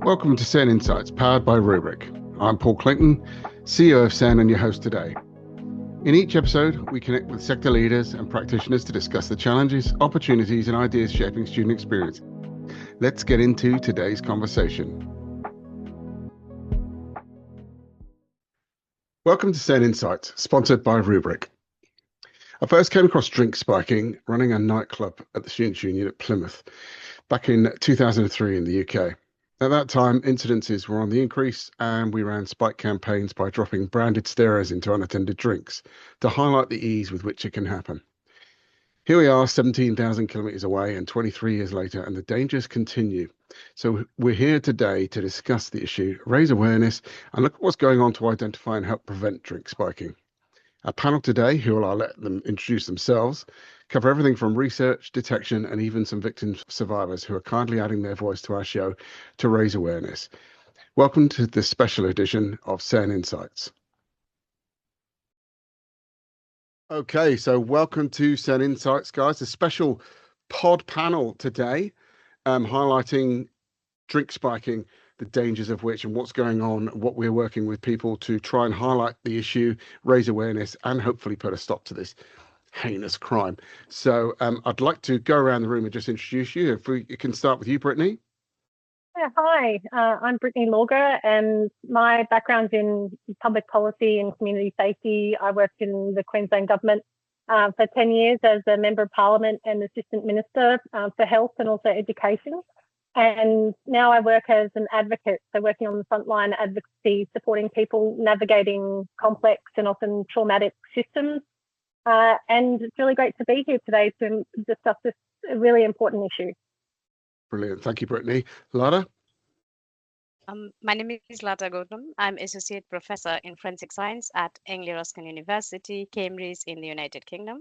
Welcome to SEN Insights, powered by Rubrik. I'm Paul Clinton, CEO of SEN and your host today. In each episode, we connect with sector leaders and practitioners to discuss the challenges, opportunities, and ideas shaping student experience. Let's get into today's conversation. Welcome to SEN Insights, sponsored by Rubrik. I first came across drink spiking running a nightclub at the Students' Union at Plymouth back in 2003 in the UK. At that time, incidences were on the increase, and we ran spike campaigns by dropping branded steroids into unattended drinks to highlight the ease with which it can happen. Here we are, 17,000 kilometres away and 23 years later, and the dangers continue. So we're here today to discuss the issue, raise awareness, and look at what's going on to identify and help prevent drink spiking. Our panel today, who I'll let them introduce themselves, cover everything from research, detection, and even some victim survivors who are kindly adding their voice to our show to raise awareness. Welcome to this special edition of SEN Insights. Okay, so welcome to SEN Insights, guys. A special pod panel today, highlighting drink spiking, the dangers of which and what's going on, what we're working with people to try and highlight the issue, raise awareness, and hopefully put a stop to this heinous crime. So I'd like to go around the room and just introduce you. If we can start with you, Brittany. Yeah, hi, I'm Brittany Lorger, and my background's in public policy and community safety. I worked in the Queensland government for 10 years as a Member of Parliament and Assistant Minister for Health and also Education. And now I work as an advocate, so working on the frontline advocacy, supporting people navigating complex and often traumatic systems. And it's really great to be here today to discuss this really important issue. Brilliant. Thank you, Brittany. Lada? My name is Lada Gautam. I'm Associate Professor in Forensic Science at Anglia Ruskin University, Cambridge in the United Kingdom.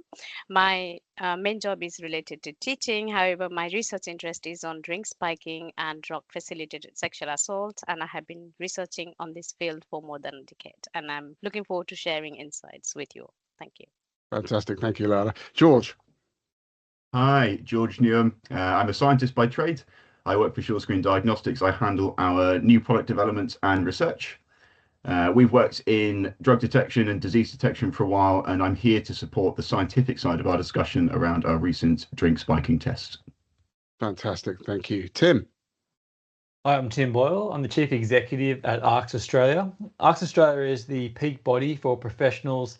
My main job is related to teaching. However, my research interest is on drink spiking and drug-facilitated sexual assault, and I have been researching on this field for more than a decade. And I'm looking forward to sharing insights with you. Thank you. Fantastic. Thank you, Lada. George? Hi, George Newham. I'm a scientist by trade. I work for Short Screen Diagnostics. I handle our new product development and research. We've worked in drug detection and disease detection for a while, and I'm here to support the scientific side of our discussion around our recent drink spiking test. Fantastic. Thank you. Tim? Hi, I'm Tim Boyle. I'm the Chief Executive at ARCS Australia. ARCS Australia is the peak body for professionals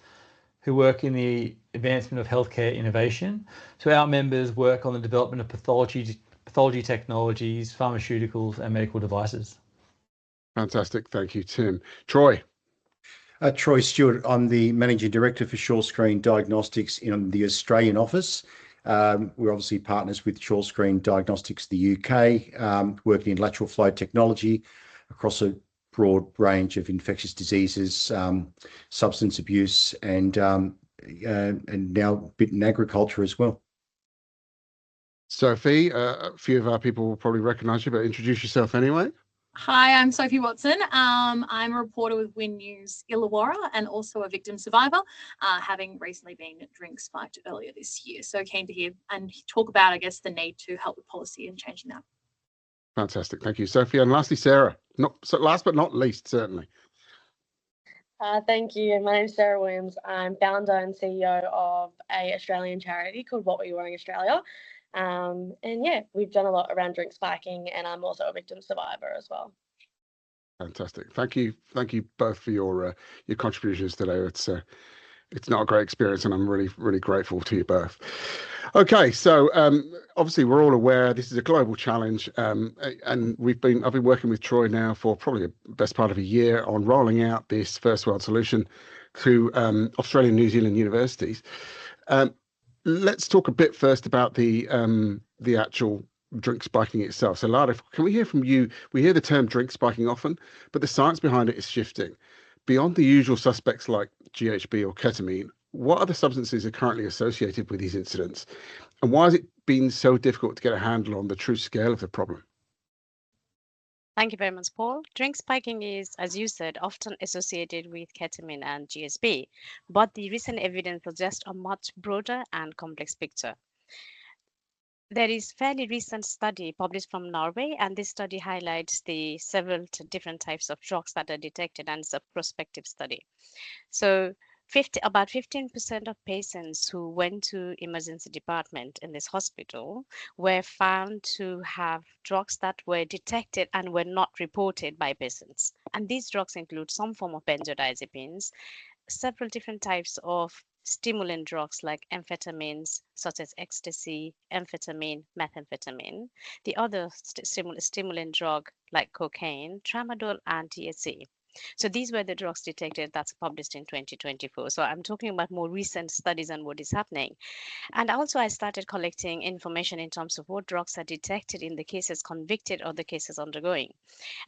who work in the advancement of healthcare innovation. So our members work on the development of pathology technologies, pharmaceuticals, and medical devices. Fantastic. Thank you, Tim. Troy? Troy Stewart. I'm the Managing Director for Short Screen Diagnostics in the Australian office. We're obviously partners with Short Screen Diagnostics the UK, working in lateral flow technology across a broad range of infectious diseases, substance abuse, and now a bit in agriculture as well. Sophie, a few of our people will probably recognise you, but introduce yourself anyway. Hi, I'm Sophie Watson. I'm a reporter with Win News Illawarra and also a victim survivor, having recently been drink spiked earlier this year. So keen to hear and talk about, I guess, the need to help with policy and changing that. Fantastic. Thank you, Sophie. And lastly, Sarah. Last but not least, certainly. Thank you. My name's Sarah Williams. I'm founder and CEO of an Australian charity called What Were You Wearing Australia. And yeah, we've done a lot around drink spiking, and I'm also a victim survivor as well. Fantastic. Thank you both for your contributions today. It's not a great experience, and I'm really, really grateful to you both. Okay, so obviously we're all aware this is a global challenge, and I've been working with Troy now for probably the best part of a year on rolling out this first world solution to Australian and New Zealand universities. Let's talk a bit first about the actual drink spiking itself. So Lada, can we hear from you? We hear the term drink spiking often, but the science behind it is shifting. Beyond the usual suspects like GHB or ketamine, what other substances are currently associated with these incidents? And why has it been so difficult to get a handle on the true scale of the problem? Thank you very much, Paul. Drink spiking is, as you said, often associated with ketamine and GHB, but the recent evidence suggests a much broader and complex picture. There is fairly recent study published from Norway, and this study highlights the several different types of drugs that are detected, and it's a prospective study. So about 15% of patients who went to emergency department in this hospital were found to have drugs that were detected and were not reported by patients. And these drugs include some form of benzodiazepines, several different types of stimulant drugs like amphetamines, such as ecstasy, amphetamine, methamphetamine, the other stimulant drug like cocaine, tramadol, and THC. So these were the drugs detected that's published in 2024. So I'm talking about more recent studies and what is happening. And also I started collecting information in terms of what drugs are detected in the cases convicted or the cases undergoing.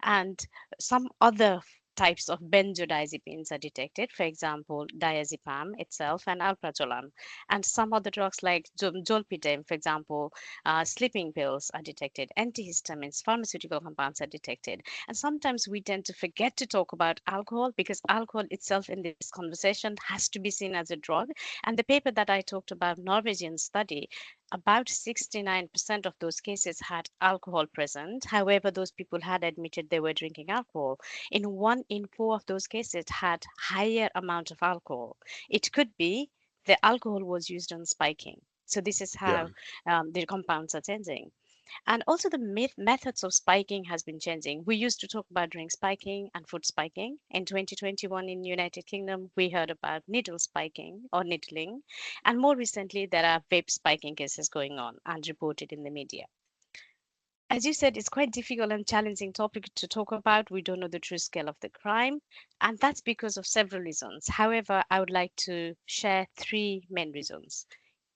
And some other types of benzodiazepines are detected, for example, diazepam itself and alprazolam. And some other drugs like zolpidem, for example, sleeping pills are detected, antihistamines, pharmaceutical compounds are detected. And sometimes we tend to forget to talk about alcohol because alcohol itself in this conversation has to be seen as a drug. And the paper that I talked about, Norwegian study, about 69% of those cases had alcohol present. However, those people had admitted they were drinking alcohol. In 1 in 4 of those cases had higher amount of alcohol. It could be the alcohol was used on spiking. So this is Yeah. how the compounds are changing. And also the methods of spiking has been changing. We used to talk about drink spiking and food spiking. In 2021 in United Kingdom, we heard about needle spiking or needling. And more recently, there are vape spiking cases going on and reported in the media. As you said, it's quite difficult and challenging topic to talk about. We don't know the true scale of the crime, and that's because of several reasons. However, I would like to share 3 main reasons.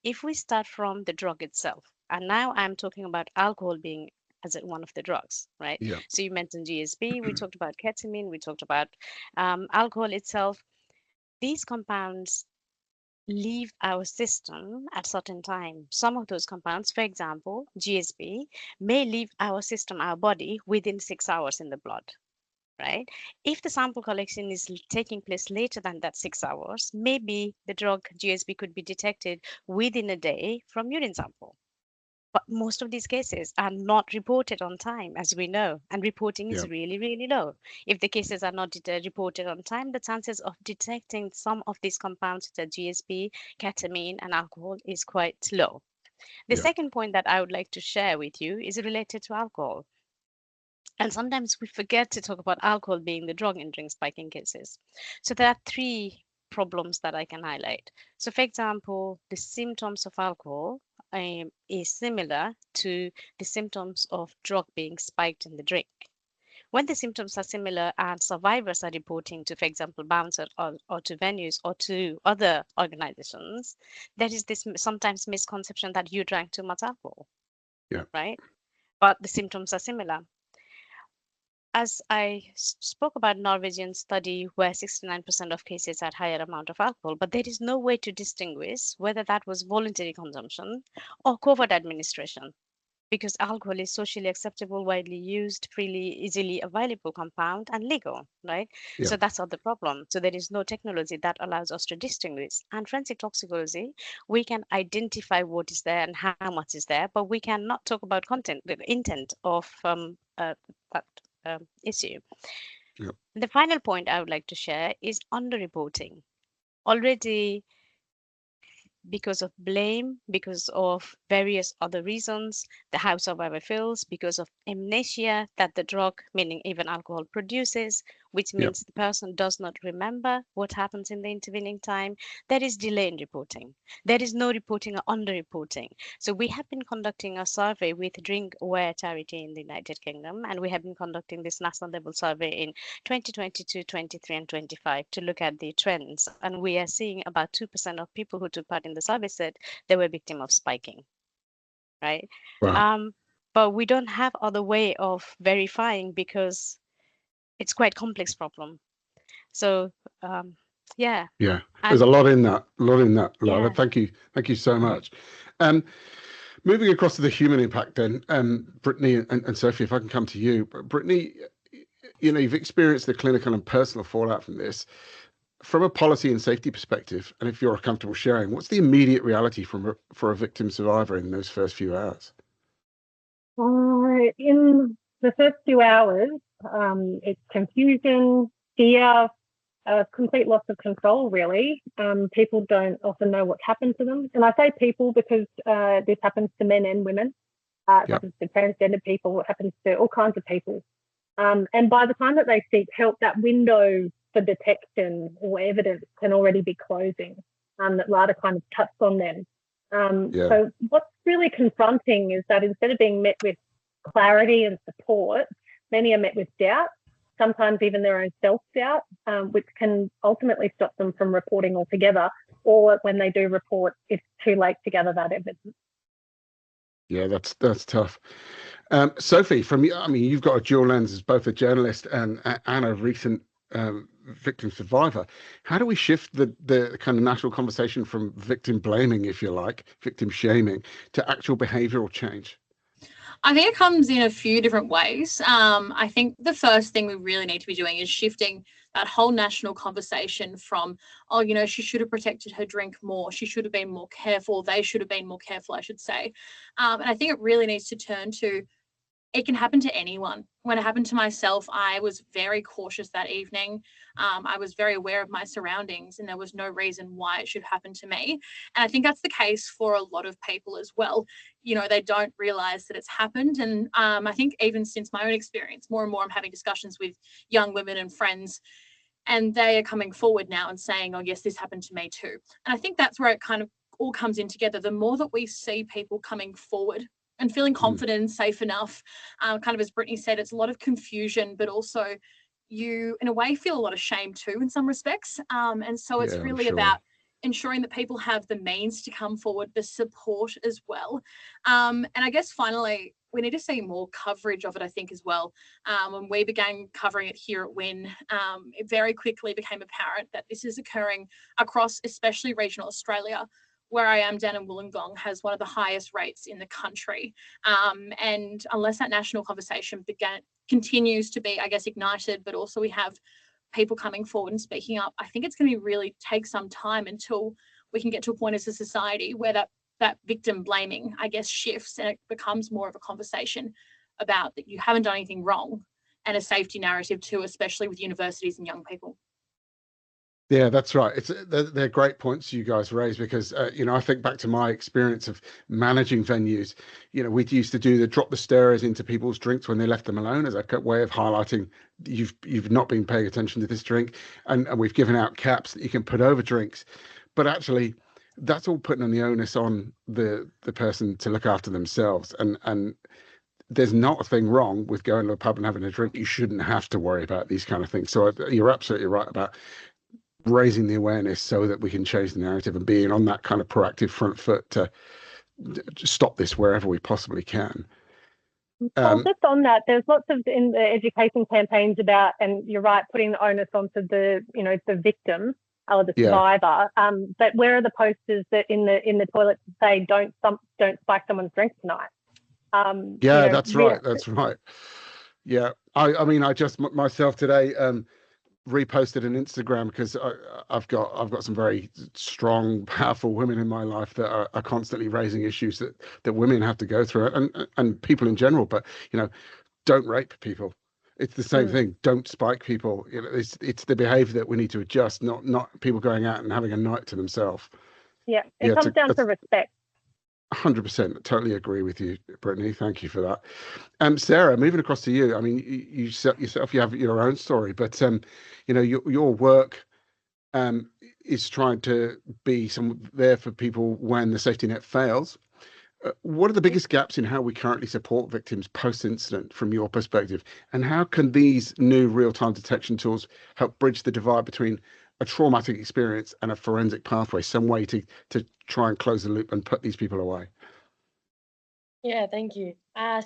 If we start from the drug itself, and now I'm talking about alcohol being as one of the drugs, right? Yeah. So you mentioned GSP, we talked about ketamine, we talked about alcohol itself. These compounds leave our system at certain time. Some of those compounds, for example, GSP, may leave our system, our body, within 6 hours in the blood, right? If the sample collection is taking place later than that 6 hours, maybe the drug GSP could be detected within a day from urine sample. But most of these cases are not reported on time, as we know, and reporting Yeah. is really, really low. If the cases are not reported on time, the chances of detecting some of these compounds, such as GSP, ketamine, and alcohol, is quite low. The Yeah. second point that I would like to share with you is related to alcohol. And sometimes we forget to talk about alcohol being the drug in drink spiking cases. So there are 3 problems that I can highlight. So, for example, the symptoms of alcohol is similar to the symptoms of drug being spiked in the drink. When the symptoms are similar and survivors are reporting to, for example, bouncer or to venues or to other organizations, there is this sometimes misconception that you drank too much alcohol, Yeah. right? But the symptoms are similar. As I spoke about Norwegian study where 69% of cases had higher amount of alcohol, but there is no way to distinguish whether that was voluntary consumption or covert administration, because alcohol is socially acceptable, widely used, freely, easily available compound and legal, right? Yeah. So that's not the problem. So there is no technology that allows us to distinguish. And forensic toxicology, we can identify what is there and how much is there, but we cannot talk about content, the intent of that issue. Yeah. The final point I would like to share is underreporting. Already, because of blame, because of various other reasons, the how survivor feels, because of amnesia that the drug, meaning even alcohol, produces, which Yeah. means the person does not remember what happens in the intervening time. There is delay in reporting. There is no reporting or underreporting. So we have been conducting a survey with Drink Aware charity in the United Kingdom, and we have been conducting this national level survey in 2022, 23, and 25 to look at the trends. And we are seeing about 2% of people who took part in the survey said they were victim of spiking, right? Wow. But we don't have other way of verifying because it's quite complex problem. So yeah. Yeah. There's And a lot in that. A lot in that, Lara. yeah, Thank you. Thank you so much. Moving across to the human impact then, Brittany and Sophie, if I can come to you. Brittany, you've experienced the clinical and personal fallout from this. From a policy and safety perspective, and if you're comfortable sharing, what's the immediate reality for a victim survivor in those first few hours? In the first few hours, it's confusion, fear, a complete loss of control, really. People don't often know what's happened to them. And I say people because this happens to men and women. It happens to transgender people. It happens to all kinds of people. And by the time that they seek help, that window for detection or evidence can already be closing. That Lada kind of touched on them. So what's really confronting is that instead of being met with clarity and support, many are met with doubt, sometimes even their own self-doubt, which can ultimately stop them from reporting altogether, or when they do report, it's too late to gather that evidence. Yeah, that's tough. Sophie, you've got a dual lens as both a journalist and a recent victim survivor. How do we shift the kind of national conversation from victim blaming, if you like, victim shaming, to actual behavioural change? I think it comes in a few different ways. I think the first thing we really need to be doing is shifting that whole national conversation from, she should have protected her drink more. She should have been more careful. They should have been more careful, I should say. And I think it really needs to turn to, it can happen to anyone. When it happened to myself, I was very cautious that evening. I was very aware of my surroundings, and there was no reason why it should happen to me. And I think that's the case for a lot of people as well. They don't realize that it's happened. And I think even since my own experience, more and more I'm having discussions with young women and friends, and they are coming forward now and saying, oh, yes, this happened to me too. And I think that's where it kind of all comes in together. The more that we see people coming forward and feeling confident and safe enough, kind of as Brittany said, it's a lot of confusion, but also you, in a way, feel a lot of shame too in some respects. And so it's really about ensuring that people have the means to come forward, the support as well. And I guess finally, we need to see more coverage of it, I think, as well. When we began covering it here at WIN, it very quickly became apparent that this is occurring across especially regional Australia. Where I am down in Wollongong has one of the highest rates in the country. And unless that national conversation continues to be, I guess, ignited, but also we have people coming forward and speaking up, I think it's going to really take some time until we can get to a point as a society where that victim blaming, I guess, shifts and it becomes more of a conversation about that you haven't done anything wrong, and a safety narrative too, especially with universities and young people. Yeah, that's right. They're great points you guys raise because, I think back to my experience of managing venues. We used to do the drop the stirrers into people's drinks when they left them alone as a way of highlighting you've not been paying attention to this drink. And we've given out caps that you can put over drinks. But actually, that's all putting on the onus on the person to look after themselves. And there's not a thing wrong with going to a pub and having a drink. You shouldn't have to worry about these kind of things. So you're absolutely right about raising the awareness so that we can change the narrative and being on that kind of proactive front foot to stop this wherever we possibly can. Just on that, there's lots of in the education campaigns about, and you're right, putting the onus onto the victim or the survivor. But where are the posters that in the toilet say don't spike someone's drink tonight? That's right. That's right. Yeah, I just myself today reposted an Instagram because I've got some very strong, powerful women in my life that are constantly raising issues that women have to go through, and people in general. But don't rape people. It's the same thing. Don't spike people. It's the behaviour that we need to adjust, not people going out and having a night to themselves. Yeah, it comes down to respect. 100%. Totally agree with you, Brittany. Thank you for that. Sarah, moving across to you. I mean, you have your own story, but your work is trying to be there for people when the safety net fails. What are the biggest gaps in how we currently support victims post-incident from your perspective? And how can these new real-time detection tools help bridge the divide between a traumatic experience and a forensic pathway, some way to try and close the loop and put these people away? Yeah, thank you.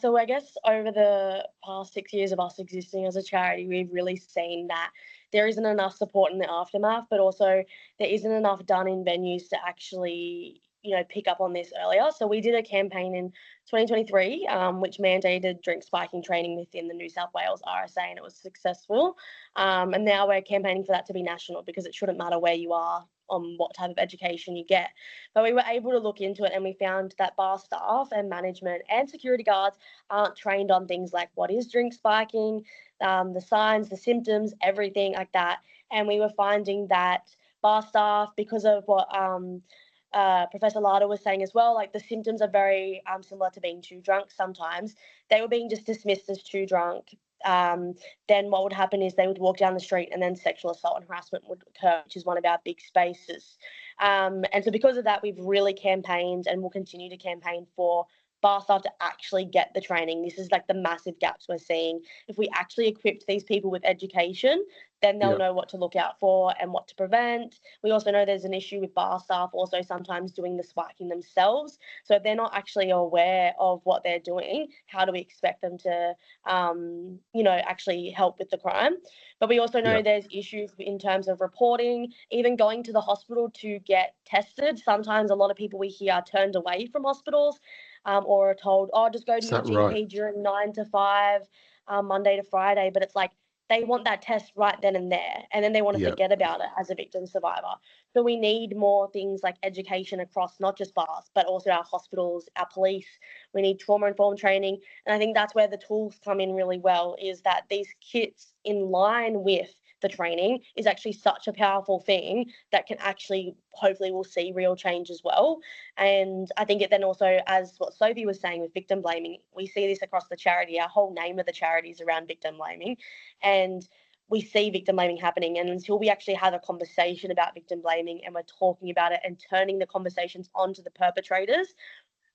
So I guess over the past 6 years of us existing as a charity, we've really seen that there isn't enough support in the aftermath, but also there isn't enough done in venues to actually, pick up on this earlier. So we did a campaign in 2023, which mandated drink spiking training within the New South Wales RSA, and it was successful. And now we're campaigning for that to be national because it shouldn't matter where you are on what type of education you get. But we were able to look into it, and we found that bar staff and management and security guards aren't trained on things like what is drink spiking, the signs, the symptoms, everything like that. And we were finding that bar staff, because of what Professor Lada was saying as well, like the symptoms are very similar to being too drunk sometimes. They were being just dismissed as too drunk. Then what would happen is they would walk down the street and then sexual assault and harassment would occur, which is one of our big spaces. And so because of that, we've really campaigned and will continue to campaign for bar staff to actually get the training. This is like the massive gaps we're seeing. If we actually equipped these people with education, then they'll know what to look out for and what to prevent. We also know there's an issue with bar staff also sometimes doing the spiking themselves. So if they're not actually aware of what they're doing, how do we expect them to, actually help with the crime? But we also know there's issues in terms of reporting, even going to the hospital to get tested. Sometimes a lot of people we hear are turned away from hospitals, or are told, oh, just go to your GP during 9 to 5, Monday to Friday. But it's like they want that test right then and there, and then they want to forget about it as a victim survivor. So we need more things like education across not just bars, but also our hospitals, our police. We need trauma-informed training. And I think that's where the tools come in really well, is that these kits in line with the training is actually such a powerful thing that can actually, hopefully we'll see real change as well. And I think it then also, as what Sophie was saying with victim blaming, we see this across the charity. Our whole name of the charity is around victim blaming. And we see victim blaming happening. And until we actually have a conversation about victim blaming and we're talking about it and turning the conversations onto the perpetrators,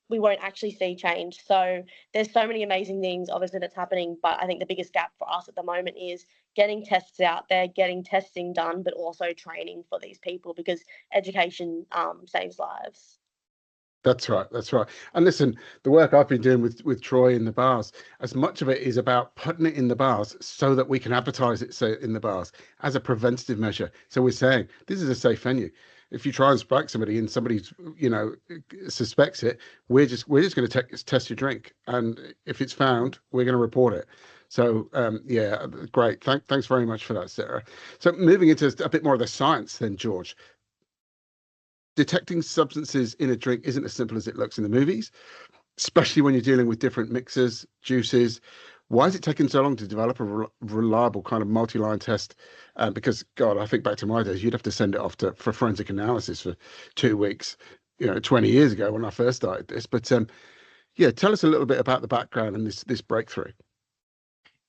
we won't actually see change. So there's so many amazing things, obviously, that's happening. But I think the biggest gap for us at the moment is getting tests out there, getting testing done, but also training for these people, because education saves lives. That's right. That's right. And listen, the work I've been doing with Troy in the bars, as much of it is about putting it in the bars so that we can advertise it in the bars as a preventative measure. So we're saying this is a safe venue. If you try and spike somebody and somebody, suspects it, we're just going to test your drink, and if it's found, we're going to report it. So great. Thanks very much for that, Sarah. So moving into a bit more of the science then, George. Detecting substances in a drink isn't as simple as it looks in the movies, especially when you're dealing with different mixers, juices. Why is it taking so long to develop a reliable kind of multi-line test? Because, God, I think back to my days, you'd have to send it off for forensic analysis for 2 weeks, 20 years ago when I first started this. But tell us a little bit about the background and this breakthrough.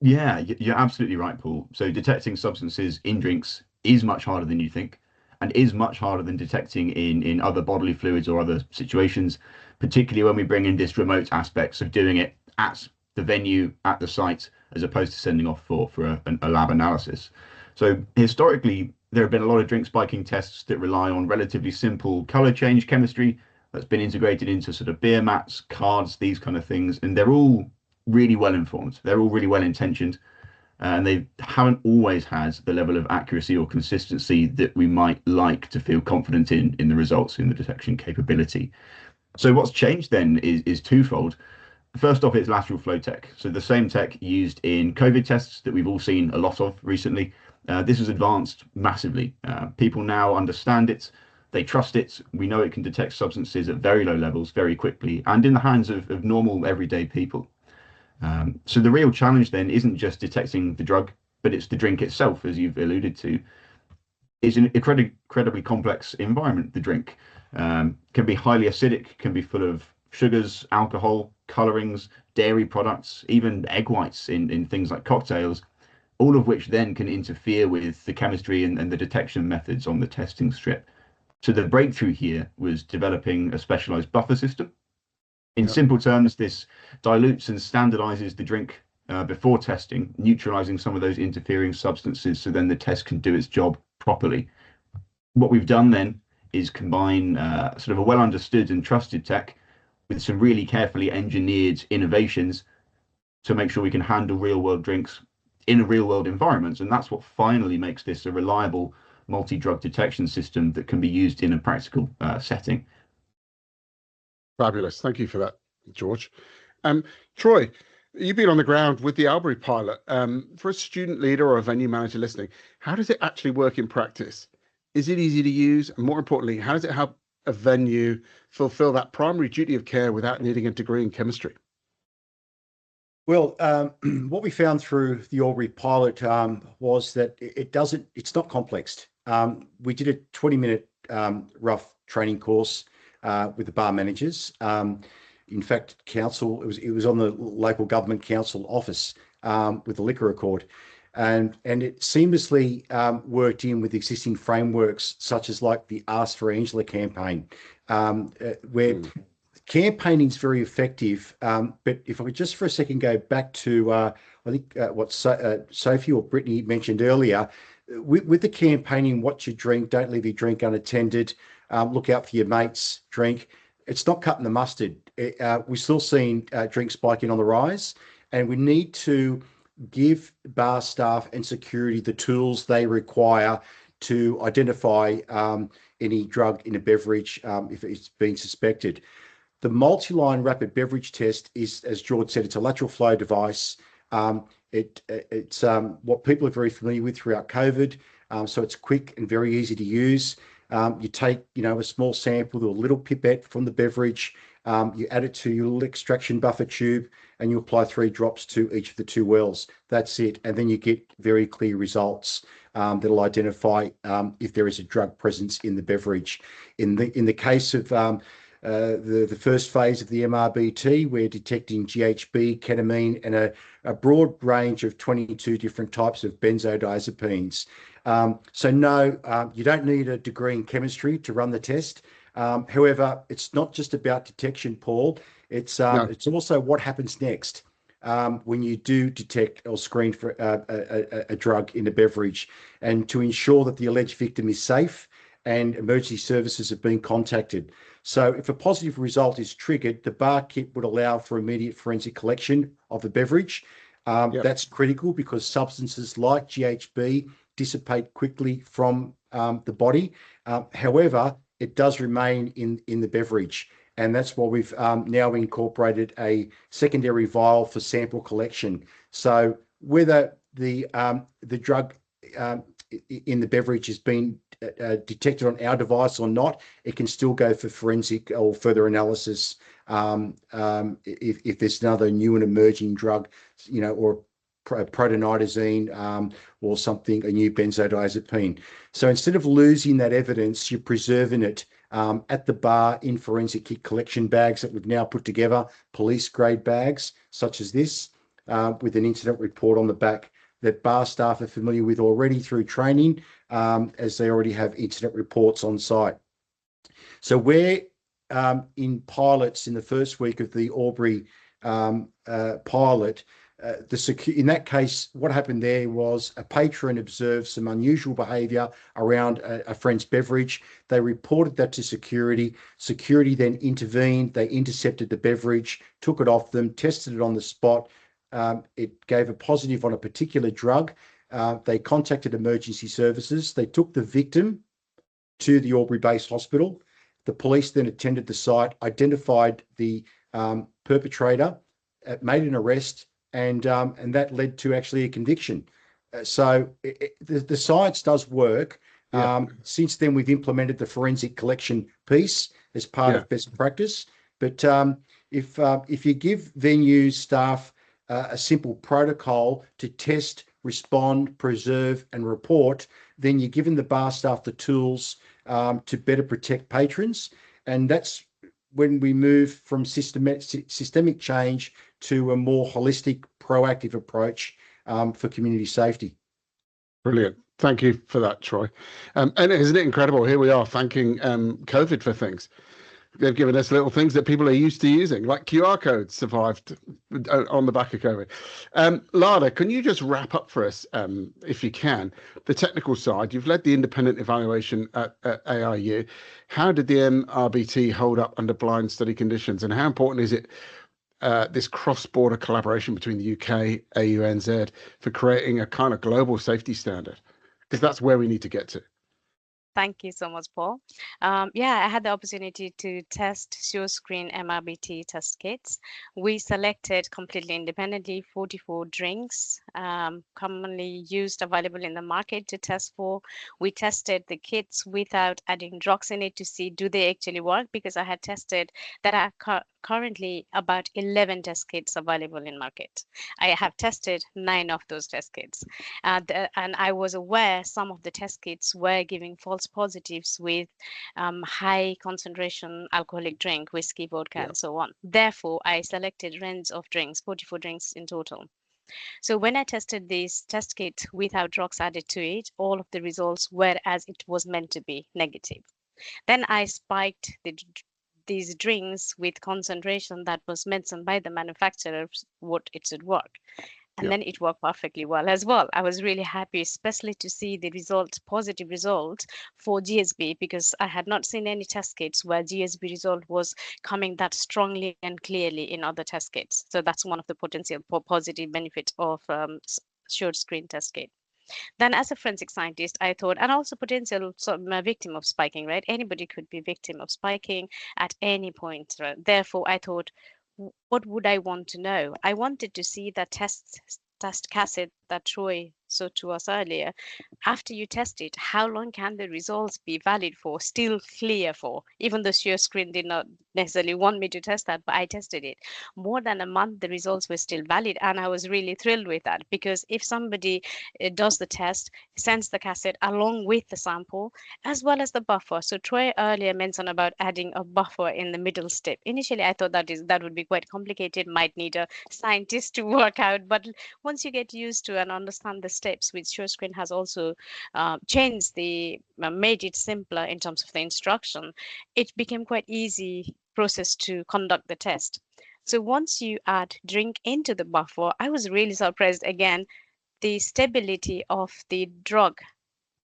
Yeah, you're absolutely right, Paul. So detecting substances in drinks is much harder than you think, and is much harder than detecting in other bodily fluids or other situations, particularly when we bring in this remote aspects of doing it at the venue, at the site, as opposed to sending off for a lab analysis. So historically, there have been a lot of drink spiking tests that rely on relatively simple color change chemistry that's been integrated into sort of beer mats, cards, these kind of things, and they're all really well informed. They're all really well intentioned. And they haven't always had the level of accuracy or consistency that we might like to feel confident in the results, in the detection capability. So what's changed then is twofold. First off, it's lateral flow tech. So the same tech used in COVID tests that we've all seen a lot of recently. This has advanced massively. People now understand it. They trust it. We know it can detect substances at very low levels very quickly and in the hands of normal everyday people. So the real challenge then isn't just detecting the drug, but it's the drink itself, as you've alluded to. It's an incredibly complex environment, the drink. Can be highly acidic, can be full of sugars, alcohol, colorings, dairy products, even egg whites in things like cocktails, all of which then can interfere with the chemistry and the detection methods on the testing strip. So the breakthrough here was developing a specialized buffer system. In simple terms, this dilutes and standardizes the drink before testing, neutralizing some of those interfering substances, so then the test can do its job properly. What we've done then is combine sort of a well understood and trusted tech with some really carefully engineered innovations to make sure we can handle real world drinks in a real world environment. And that's what finally makes this a reliable multi-drug detection system that can be used in a practical setting. Fabulous. Thank you for that, George. Troy, you've been on the ground with the Albury pilot. For a student leader or a venue manager listening, how does it actually work in practice? Is it easy to use? And more importantly, how does it help a venue fulfill that primary duty of care without needing a degree in chemistry? Well, what we found through the Albury pilot was that it's not complex. We did a 20-minute rough training course with the bar managers. In fact, it was on the local government council office with the liquor accord. And it seamlessly worked in with existing frameworks, such as like the Ask for Angela campaign, where campaigning is very effective. But if I could just for a second go back to, I think what Sophie or Brittany mentioned earlier, with the campaigning, what you drink, don't leave your drink unattended, look out for your mates' drink. It's not cutting the mustard. We're still seeing drink spiking on the rise, and we need to give bar staff and security the tools they require to identify any drug in a beverage if it's been suspected. The multi-line rapid beverage test is, as George said, it's a lateral flow device. It's what people are very familiar with throughout COVID. So it's quick and very easy to use. You take, a small sample with a little pipette from the beverage, you add it to your little extraction buffer tube, and you apply 3 drops to each of the 2 wells. That's it. And then you get very clear results that'll identify if there is a drug presence in the beverage. In the case of the first phase of the MRBT, we're detecting GHB, ketamine, and a broad range of 22 different types of benzodiazepines. So no, you don't need a degree in chemistry to run the test. However, it's not just about detection, Paul. It's also what happens next when you do detect or screen for a drug in a beverage, and to ensure that the alleged victim is safe and emergency services have been contacted. So if a positive result is triggered, the bar kit would allow for immediate forensic collection of the beverage. That's critical because substances like GHB dissipate quickly from the body. However, it does remain in the beverage. And that's why we've now incorporated a secondary vial for sample collection. So whether the drug in the beverage has been detected on our device or not, it can still go for forensic or further analysis if there's another new and emerging drug, or protonidazine or something, a new benzodiazepine. So instead of losing that evidence, you're preserving it at the bar in forensic kit collection bags that we've now put together, police grade bags such as this, with an incident report on the back that bar staff are familiar with already through training, as they already have incident reports on site. So we're in pilots in the first week of the Albury pilot. In that case, what happened there was a patron observed some unusual behaviour around a friend's beverage. They reported that to security. Security then intervened. They intercepted the beverage, took it off them, tested it on the spot. It gave a positive on a particular drug. They contacted emergency services. They took the victim to the Albury-based hospital. The police then attended the site, identified the perpetrator, made an arrest, and that led to actually a conviction. So the science does work. Since then, we've implemented the forensic collection piece as part of best practice. But if you give venues staff a simple protocol to test, respond, preserve, and report, then you're giving the bar staff the tools to better protect patrons. And that's when we move from systemic change to a more holistic, proactive approach for community safety. Brilliant. Thank you for that, Troy. And isn't it incredible? Here we are thanking COVID for things. They've given us little things that people are used to using, like QR codes survived on the back of COVID. Lada, can you just wrap up for us, if you can, the technical side? You've led the independent evaluation at AIU. How did the MRBT hold up under blind study conditions? And how important is it, this cross-border collaboration between the UK, AU, NZ for creating a kind of global safety standard? Because that's where we need to get to. Thank you so much, Paul. I had the opportunity to test SureScreen MRBT test kits. We selected completely independently 44 drinks commonly used, available in the market to test for. We tested the kits without adding drugs in it to see do they actually work, because I had tested that are currently about 11 test kits available in market. I have tested 9 of those test kits, and I was aware some of the test kits were giving false positives with high concentration alcoholic drink, whiskey, vodka, and so on. Therefore, I selected range of drinks, 44 drinks in total. So when I tested this test kit without drugs added to it, all of the results were as it was meant to be, negative. Then I spiked these drinks with concentration that was mentioned by the manufacturers what it should work. And then it worked perfectly well as well. I was really happy, especially to see the result, positive result for GSB, because I had not seen any test kits where GSB result was coming that strongly and clearly in other test kits. So that's one of the potential positive benefits of short screen test kit. Then as a forensic scientist, I thought, and also potential victim of spiking, right? Anybody could be victim of spiking at any point. Right? Therefore, I thought, what would I want to know? I wanted to see that test cassette that Troy showed to us earlier. After you test it, how long can the results be valid for, still clear for? Even though your screen did not necessarily want me to test that, but I tested it. More than a month, the results were still valid. And I was really thrilled with that, because if somebody does the test, sends the cassette along with the sample, as well as the buffer. So Troy earlier mentioned about adding a buffer in the middle step. Initially, I thought that would be quite complicated, might need a scientist to work out. But once you get used to and understand the steps, which SureScreen has also changed made it simpler in terms of the instruction, it became quite easy process to conduct the test. So once you add drink into the buffer, I was really surprised again, the stability of the drug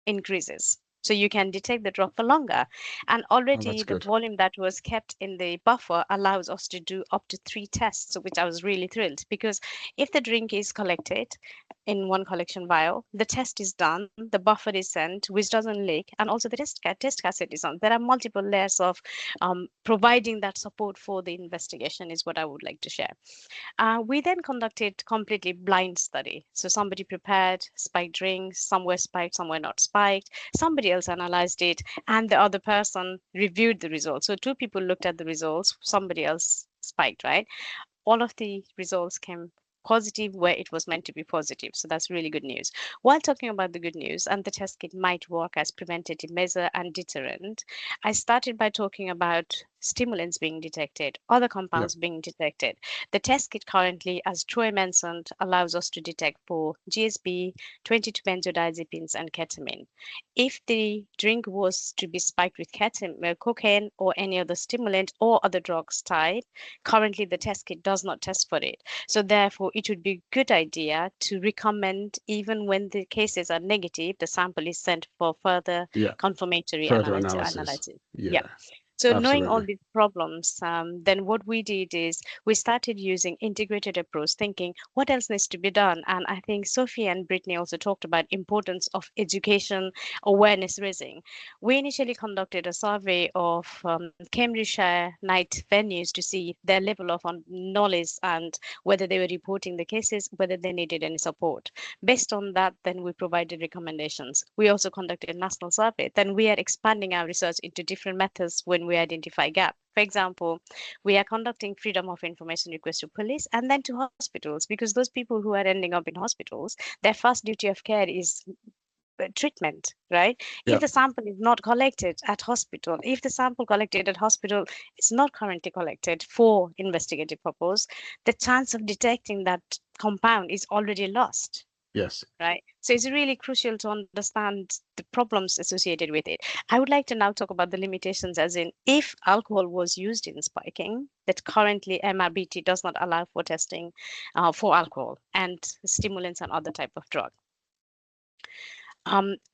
increases. So you can detect the drug for longer. And already the volume that was kept in the buffer allows us to do up to 3 tests, which I was really thrilled, because if the drink is collected in one collection vial, the test is done, the buffer is sent, which doesn't leak, and also the test cassette is on. There are multiple layers of providing that support for the investigation is what I would like to share. We then conducted completely blind study. So somebody prepared spiked drinks, some were spiked, some were not spiked. Somebody else analyzed it, and the other person reviewed the results. So 2 people looked at the results, somebody else spiked, right? All of the results came positive where it was meant to be positive. So that's really good news. While talking about the good news, and the test kit might work as preventative measure and deterrent, I started by talking about stimulants being detected, other compounds being detected. The test kit currently, as Troy mentioned, allows us to detect for GSB, 22 benzodiazepines, and ketamine. If the drink was to be spiked with cocaine or any other stimulant or other drugs type, currently the test kit does not test for it. So therefore, it would be a good idea to recommend, even when the cases are negative, the sample is sent for further confirmatory analysis. So knowing all these problems, then what we did is we started using integrated approach, thinking what else needs to be done. And I think Sophie and Brittany also talked about importance of education, awareness raising. We initially conducted a survey of Cambridgeshire night venues to see their level of knowledge and whether they were reporting the cases, whether they needed any support. Based on that, then we provided recommendations. We also conducted a national survey. Then we are expanding our research into different methods when we identify gap. For example, we are conducting freedom of information requests to police and then to hospitals, because those people who are ending up in hospitals, their first duty of care is treatment, right? If the sample is not collected at hospital, if the sample collected at hospital is not currently collected for investigative purpose, the chance of detecting that compound is already lost. Yes. Right. So it's really crucial to understand the problems associated with it. I would like to now talk about the limitations, as in if alcohol was used in spiking, that currently MRBT does not allow for testing for alcohol and stimulants and other type of drug.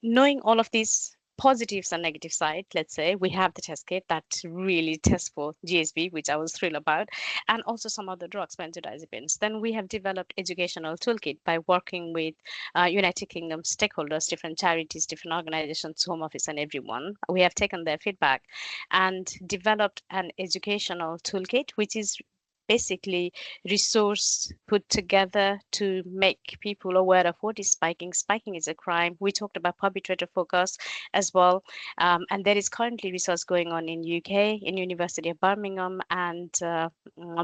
Knowing all of these positives and negative side, let's say we have the test kit that really tests for GSB, which I was thrilled about, and also some other drugs, benzodiazepines. Then we have developed educational toolkit by working with United Kingdom stakeholders, different charities, different organizations, Home Office, and everyone. We have taken their feedback and developed an educational toolkit, which is basically resource put together to make people aware of what is spiking. Spiking is a crime. We talked about perpetrator focus as well. And there is currently research going on in UK, in University of Birmingham and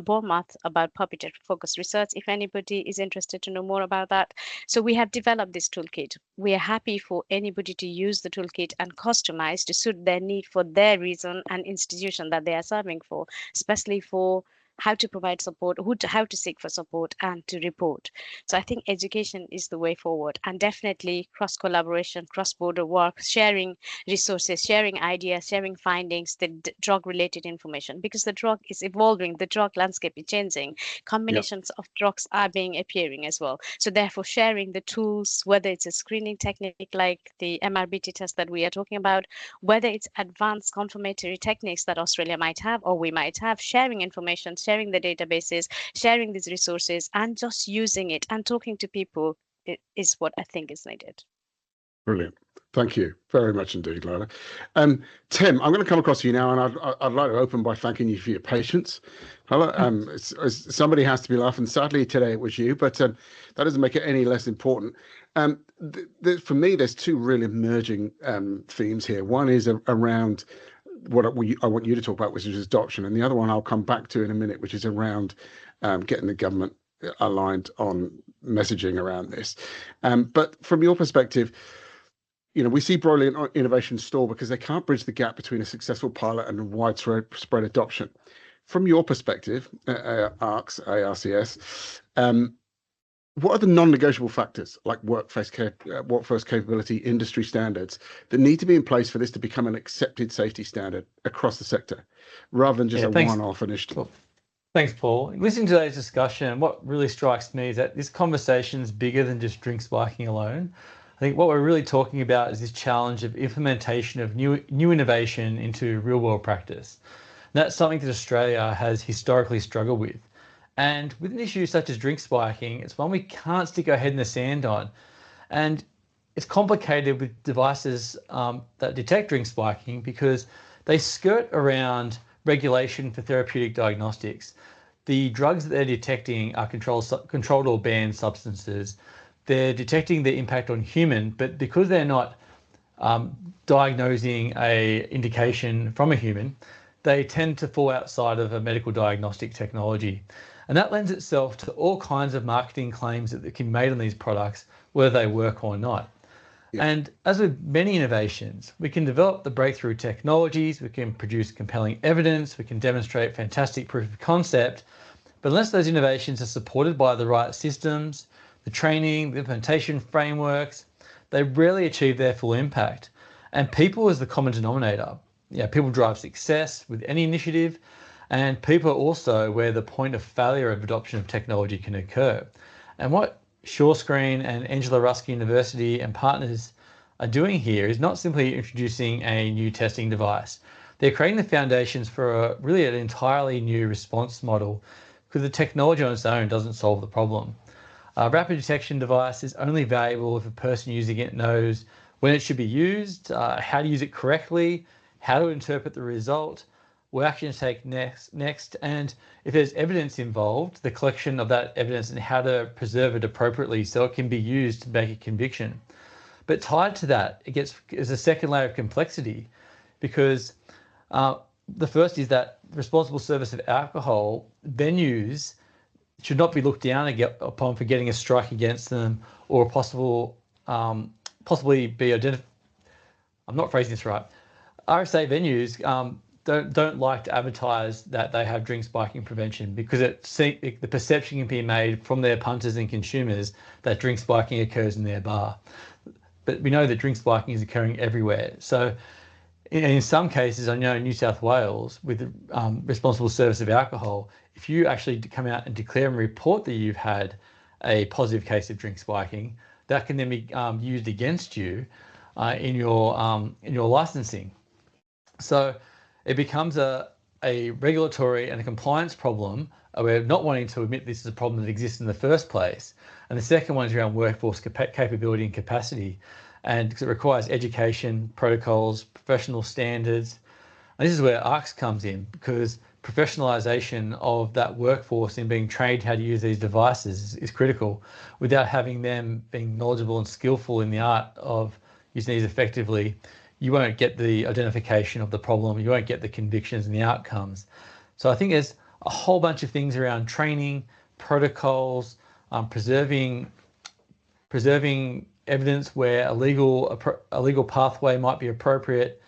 Bournemouth about perpetrator focus research, if anybody is interested to know more about that. So we have developed this toolkit. We are happy for anybody to use the toolkit and customize to suit their need for their reason and institution that they are serving for, especially for how to provide support, how to seek for support and to report. So I think education is the way forward, and definitely cross collaboration, cross border work, sharing resources, sharing ideas, sharing findings, the drug related information, because the drug is evolving, the drug landscape is changing, combinations of drugs are being appearing as well. So therefore sharing the tools, whether it's a screening technique like the MRBT test that we are talking about, whether it's advanced confirmatory techniques that Australia might have or we might have, sharing information, sharing the databases, sharing these resources, and just using it and talking to people is what I think is needed. Brilliant. Thank you very much indeed, Lola. Tim, I'm going to come across to you now, and I'd like to open by thanking you for your patience. Somebody has to be laughing. Sadly, today it was you, but that doesn't make it any less important. For me, there's two really emerging themes here. One is around what I want you to talk about, which is adoption, and the other one I'll come back to in a minute, which is around getting the government aligned on messaging around this. But from your perspective, we see broiler innovations stall because they can't bridge the gap between a successful pilot and widespread adoption. From your perspective, ARCS, what are the non-negotiable factors like workforce capability, industry standards that need to be in place for this to become an accepted safety standard across the sector, rather than just a one-off initiative? Cool. Thanks, Paul. Listening to today's discussion, what really strikes me is that this conversation is bigger than just drink spiking alone. I think what we're really talking about is this challenge of implementation of new innovation into real-world practice. And that's something that Australia has historically struggled with. And with an issue such as drink spiking, it's one we can't stick our head in the sand on. And it's complicated with devices that detect drink spiking because they skirt around regulation for therapeutic diagnostics. The drugs that they're detecting are controlled or banned substances. They're detecting the impact on human, but because they're not diagnosing a indication from a human, they tend to fall outside of a medical diagnostic technology. And that lends itself to all kinds of marketing claims that can be made on these products, whether they work or not. Yeah. And as with many innovations, we can develop the breakthrough technologies, we can produce compelling evidence, we can demonstrate fantastic proof of concept, but unless those innovations are supported by the right systems, the training, the implementation frameworks, they rarely achieve their full impact. And people is the common denominator. People drive success with any initiative, and people are also where the point of failure of adoption of technology can occur. And what SureScreen and Angela Ruskin University and partners are doing here is not simply introducing a new testing device. They're creating the foundations for really an entirely new response model, because the technology on its own doesn't solve the problem. A rapid detection device is only valuable if a person using it knows when it should be used, how to use it correctly, how to interpret the result, what action to take next, and if there's evidence involved, the collection of that evidence and how to preserve it appropriately so it can be used to make a conviction. But tied to that, is a second layer of complexity, because the first is that responsible service of alcohol venues should not be looked down upon for getting a strike against them, or possibly be identified. I'm not phrasing this right. RSA venues don't like to advertise that they have drink spiking prevention, because the perception can be made from their punters and consumers that drink spiking occurs in their bar. But we know that drink spiking is occurring everywhere. So in some cases, I know in New South Wales, with the responsible service of alcohol, if you actually come out and declare and report that you've had a positive case of drink spiking, that can then be used against you in your licensing. So it becomes a regulatory and a compliance problem. We're not wanting to admit this is a problem that exists in the first place. And the second one is around workforce capability and capacity. And because it requires education, protocols, professional standards. And this is where ARCS comes in, because professionalization of that workforce in being trained how to use these devices is critical. Without having them being knowledgeable and skillful in the art of using these effectively, you won't get the identification of the problem, you won't get the convictions and the outcomes. So I think there's a whole bunch of things around training, protocols, preserving evidence where a legal pathway might be appropriate,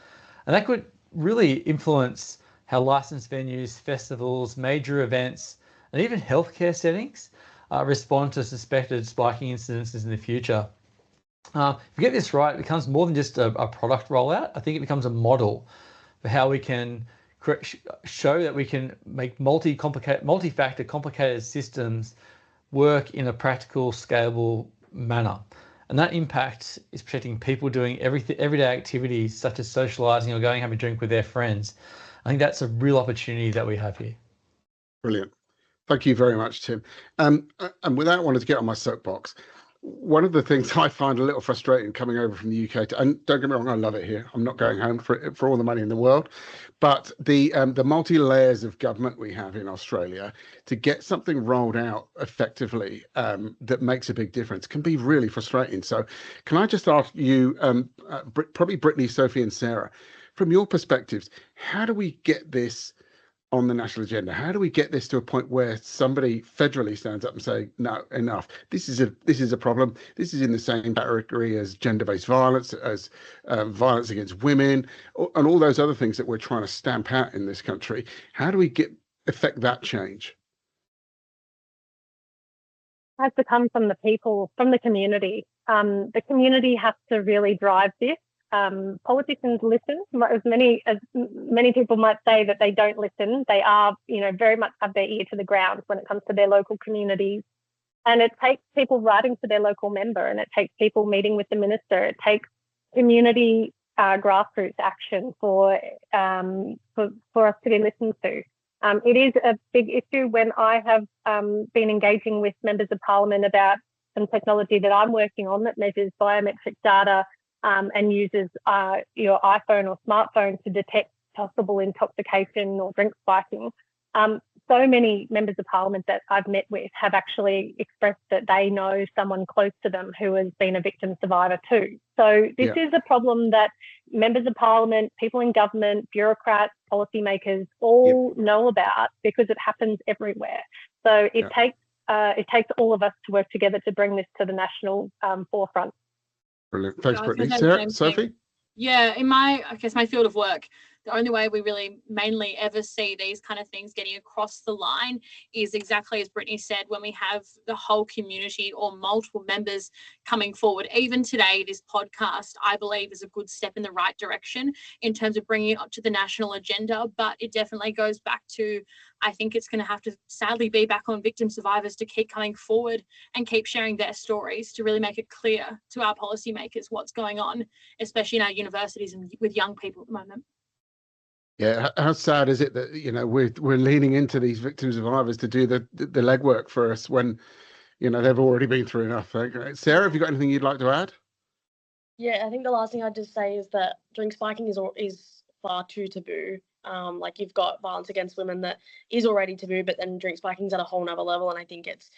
and that could really influence how licensed venues, festivals, major events, and even healthcare settings respond to suspected spiking incidences in the future. If we get this right, it becomes more than just a product rollout. I think it becomes a model for how we can show that we can make multi-factor complicated systems work in a practical, scalable manner. And that impact is protecting people doing everyday activities such as socializing or going having a drink with their friends. I think that's a real opportunity that we have here. Brilliant. Thank you very much, Tim. And without wanting to get on my soapbox, one of the things I find a little frustrating coming over from the UK, and don't get me wrong, I love it here. I'm not going home for all the money in the world, but the multi-layers of government we have in Australia to get something rolled out effectively that makes a big difference can be really frustrating. So can I just ask you, probably Brittany, Sophie and Sarah, from your perspectives, how do we get this on the national agenda? How do we get this to a point where somebody federally stands up and say, no, enough? This is a problem. This is in the same category as gender-based violence, as violence against women, and all those other things that we're trying to stamp out in this country. How do we affect that change? It has to come from the people, from the community. The community has to really drive this. Politicians listen. As many people might say that they don't listen, they are, very much have their ear to the ground when it comes to their local communities. And it takes people writing to their local member, and it takes people meeting with the minister. It takes community grassroots action for us to be listened to. It is a big issue when I have been engaging with members of parliament about some technology that I'm working on that measures biometric data and uses your iPhone or smartphone to detect possible intoxication or drink spiking. So many members of parliament that I've met with have actually expressed that they know someone close to them who has been a victim survivor too. So this is a problem that members of parliament, people in government, bureaucrats, policymakers all know about because it happens everywhere. So it takes all of us to work together to bring this to the national forefront. Brilliant. Thanks, Brittany. Sarah, Sophie? Yeah, in my field of work, the only way we really mainly ever see these kind of things getting across the line is exactly as Brittany said, when we have the whole community or multiple members coming forward. Even today, this podcast, I believe, is a good step in the right direction in terms of bringing it up to the national agenda, but it definitely goes back to, I think it's going to have to sadly be back on victim survivors to keep coming forward and keep sharing their stories to really make it clear to our policymakers what's going on, especially in our universities and with young people at the moment. Yeah, how sad is it that we're leaning into these victim survivors to do the legwork for us when they've already been through enough. Sarah, have you got anything you'd like to add? Yeah, I think the last thing I'd just say is that drink spiking is far too taboo. Like you've got violence against women that is already taboo, but then drink spiking's at a whole nother level. And I think it's,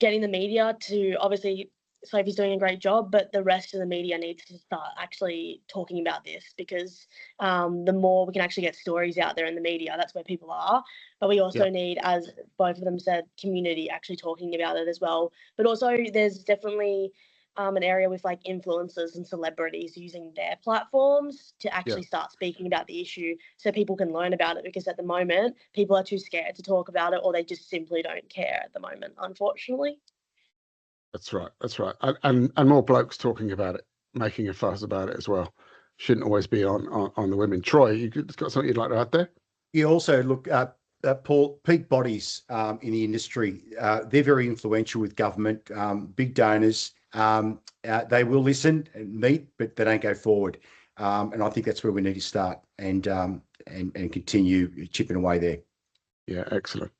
getting the media to, obviously Sophie's doing a great job, but the rest of the media needs to start actually talking about this because the more we can actually get stories out there in the media, that's where people are. But we also need, as both of them said, community actually talking about it as well. But also there's definitely an area with like influencers and celebrities using their platforms to actually start speaking about the issue so people can learn about it, because at the moment people are too scared to talk about it, or they just simply don't care at the moment, unfortunately. That's right. And more blokes talking about it, making a fuss about it as well. Shouldn't always be on the women. Troy, you've got something you'd like to add there? You also look at peak bodies in the industry. They're very influential with government, big donors. They will listen and meet, but they don't go forward. And I think that's where we need to start and continue chipping away there. Yeah, excellent.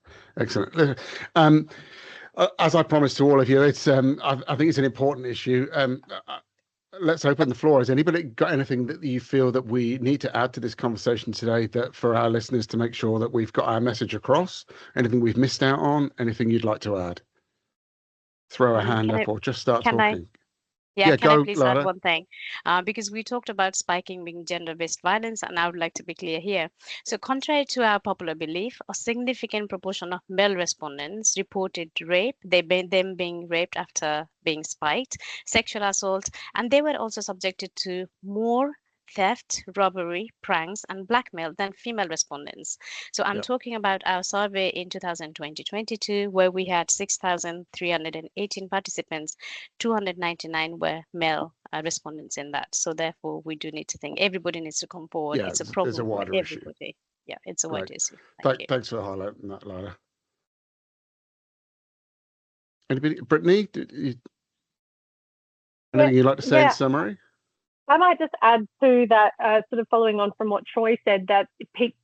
As I promised to all of you, it's I think it's an important issue. let's open the floor. Has anybody got anything that you feel that we need to add to this conversation today, that for our listeners to make sure that we've got our message across? Anything we've missed out on? Anything you'd like to add? Throw a hand up or just start talking. Can I Go, please Lada. add one thing? Because we talked about spiking being gender-based violence, and I would like to be clear here. So contrary to our popular belief, a significant proportion of male respondents reported rape, them being raped after being spiked, sexual assault, and they were also subjected to more theft, robbery, pranks, and blackmail than female respondents. So I'm talking about our survey in 2020-22, where we had 6,318 participants. 299 were male respondents in that. So therefore, we do need to think everybody needs to come forward. It's a problem it's a wider for issue. everybody. Yeah, it's a wide issue. Thanks for highlighting that, Lada. Anybody? Brittany, anything you'd like to say in summary? I might just add to that, sort of following on from what Troy said, that peak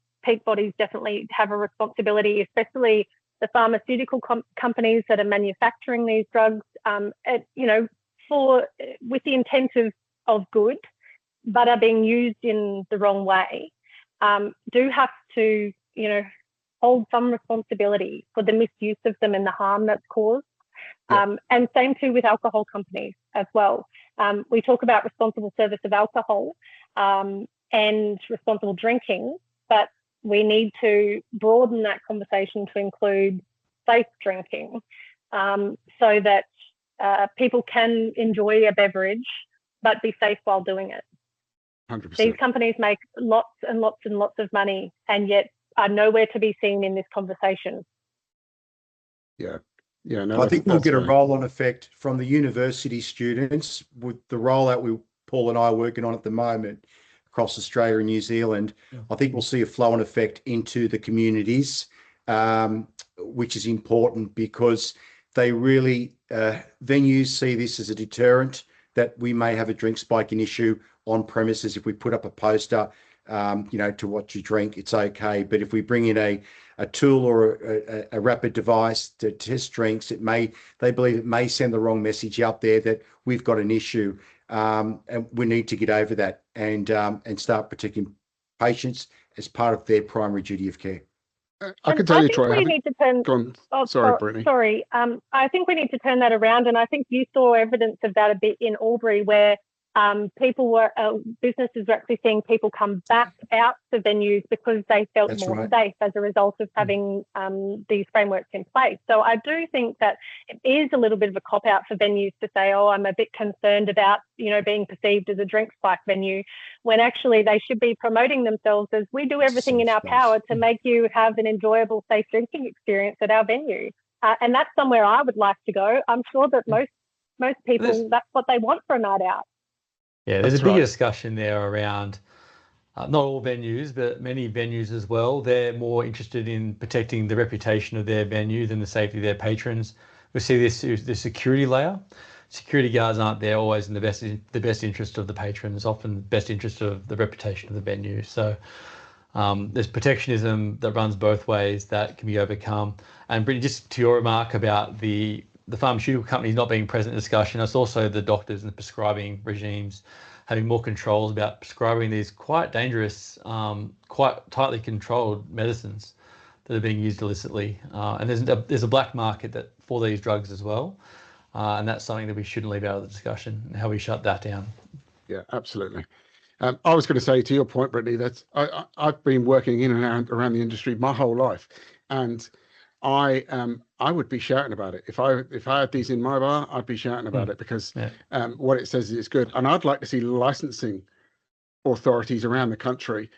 bodies definitely have a responsibility, especially the pharmaceutical companies that are manufacturing these drugs, with the intent of good, but are being used in the wrong way, do have to, hold some responsibility for the misuse of them and the harm that's caused. And same too with alcohol companies as well. We talk about responsible service of alcohol and responsible drinking, but we need to broaden that conversation to include safe drinking, so that people can enjoy a beverage but be safe while doing it. 100%. These companies make lots and lots and lots of money, and yet are nowhere to be seen in this conversation. I think we'll get a roll-on effect from the university students with the rollout Paul and I are working on at the moment across Australia and New Zealand. I think we'll see a flow-on effect into the communities, which is important because they really, venues see this as a deterrent that we may have a drink spiking issue on premises. If we put up a poster, to what you drink, it's okay. But if we bring in a tool or a rapid device to test drinks, they believe it may send the wrong message out there that we've got an issue, and we need to get over that and start protecting patients as part of their primary duty of care. I can tell you, Troy. Sorry, Brittany. Sorry. I think we need to turn that around, and I think you saw evidence of that a bit in Albury, where businesses were actually seeing people come back out to venues because they felt more safe as a result of having these frameworks in place. So I do think that it is a little bit of a cop-out for venues to say, oh, I'm a bit concerned about, being perceived as a drink spike venue, when actually they should be promoting themselves as we do everything in our power to make you have an enjoyable, safe drinking experience at our venue. And that's somewhere I would like to go. I'm sure that most people, that's what they want for a night out. Yeah, there's a bigger discussion there around not all venues, but many venues as well. They're more interested in protecting the reputation of their venue than the safety of their patrons. We see this as the security layer. Security guards aren't there always in the best interest of the patrons, often the best interest of the reputation of the venue. So there's protectionism that runs both ways that can be overcome. And Brittany, just to your remark about the pharmaceutical companies not being present in discussion, it's also the doctors and the prescribing regimes having more controls about prescribing these quite dangerous, quite tightly controlled medicines that are being used illicitly. And there's a black market for these drugs as well. And that's something that we shouldn't leave out of the discussion, and how we shut that down. Yeah, absolutely. I was going to say, to your point, Brittany, that I've been working in and around the industry my whole life, and I would be shouting about it. If I had these in my bar, I'd be shouting about it because what it says is good. And I'd like to see licensing authorities around the country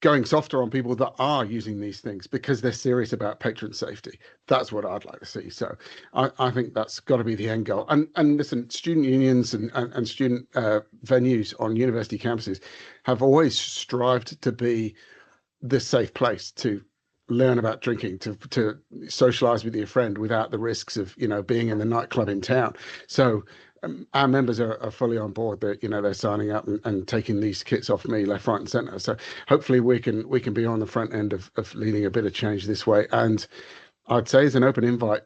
going softer on people that are using these things because they're serious about patron safety. That's what I'd like to see. So I think that's got to be the end goal. And listen, student unions and student venues on university campuses have always strived to be the safe place to learn about drinking, to socialize with your friend without the risks of being in the nightclub in town. So our members are fully on board. That they're signing up and taking these kits off me left, right, and centre. So hopefully we can be on the front end of leading a bit of change this way. And I'd say, as an open invite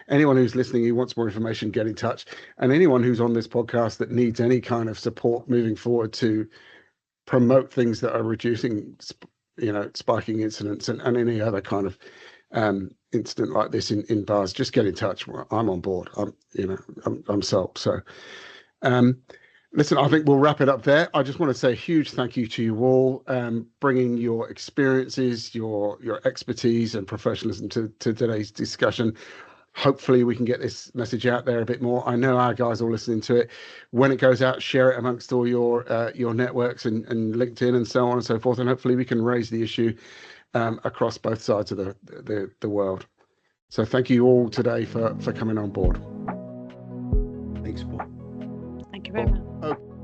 anyone who's listening who wants more information, get in touch. And anyone who's on this podcast that needs any kind of support moving forward to promote things that are reducing, spiking incidents and any other kind of incident like this in bars, just get in touch. I'm on board. I'm sold. So, listen, I think we'll wrap it up there. I just want to say a huge thank you to you all, bringing your experiences, your expertise and professionalism to today's discussion. Hopefully we can get this message out there a bit more. I know our guys are listening to it. When it goes out, share it amongst all your networks and LinkedIn and so on and so forth. And hopefully we can raise the issue across both sides of the world. So thank you all today for coming on board. Thanks, Paul. Thank you very much. Oh.